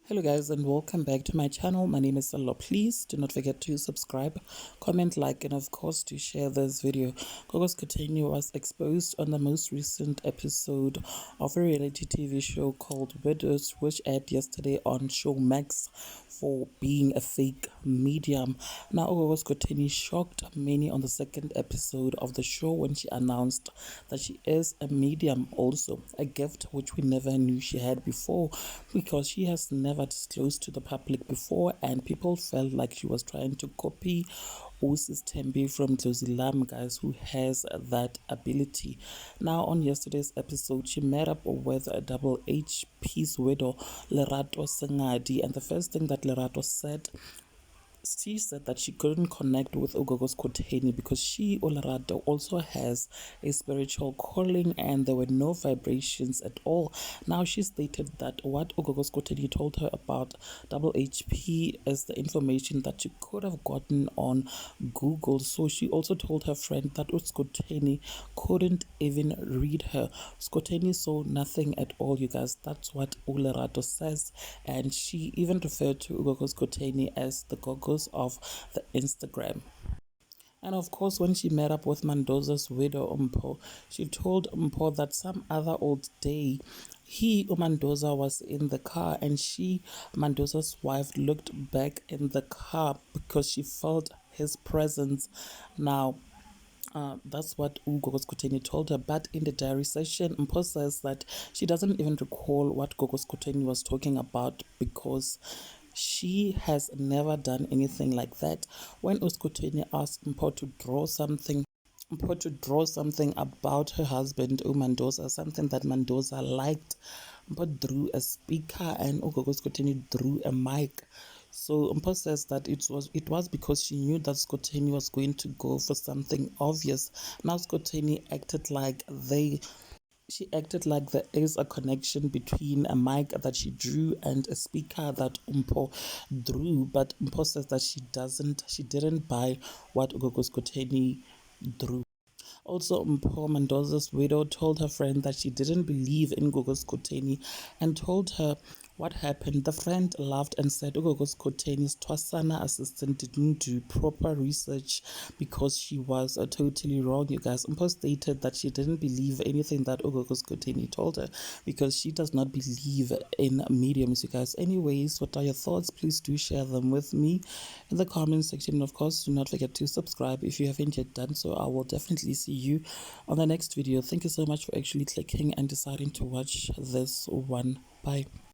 Hello guys and welcome back to my channel. My name is Salo. Please do not forget to subscribe, comment, like, and of course to share this video. Gogo Skhotheni was exposed on the most recent episode of a reality TV show called Widows, which aired yesterday on Showmax, for being a fake medium. Now Gogo Skhotheni shocked many on the second episode of the show when she announced that she is a medium, also a gift which we never knew she had before, because she has never disclosed to the public before, and people felt like she was trying to copy Osis Tembi from Lam, guys, who has that ability. Now, on yesterday's episode, she met up with a double HP's widow, Lerato Sengadi, and the first thing that Lerato said, she said that she couldn't connect with Gogo Skhotheni because she, Olerato, also has a spiritual calling and there were no vibrations at all. Now, she stated that what Gogo Skhotheni told her about double HP is the information that she could have gotten on Google. So she also told her friend that Skhotheni couldn't even read her. Skhotheni saw nothing at all, you guys. That's what Olerato says. And she even referred to Gogo Skhotheni as the Gogos of the Instagram. And of course, when she met up with Mandoza's widow, she told that some other old day, Mandoza, was in the car, and Mandoza's wife, looked back in the car because she felt his presence. Now, that's what Gogo Skhotheni told her. But in the diary session, Mpho says that she doesn't even recall what Gogo Skhotheni was talking about because she has never done anything like that. When Skhotheni asked Mpho to draw something about her husband, Mandoza, something that Mandoza liked, Mpho drew a speaker and Gogo Skhotheni drew a mic. So Mpho says that it was because she knew that Skhotheni was going to go for something obvious. Now Skhotheni acted like there is a connection between a mic that she drew and a speaker that Mpho drew, but Mpho says that she didn't buy what Gogo Skhotheni drew. Also, Mpho, Mandoza's widow, told her friend that she didn't believe in Gogo Skhotheni and told her what happened. The friend laughed and said Gogo Skhotheni's Twasana assistant didn't do proper research because she was totally wrong, you guys. Mpho stated that she didn't believe anything that Gogo Skhotheni told her because she does not believe in mediums, you guys. Anyways, what are your thoughts? Please do share them with me in the comment section. And of course, do not forget to subscribe if you haven't yet done so. I will definitely see you on the next video. Thank you so much for actually clicking and deciding to watch this one. Bye.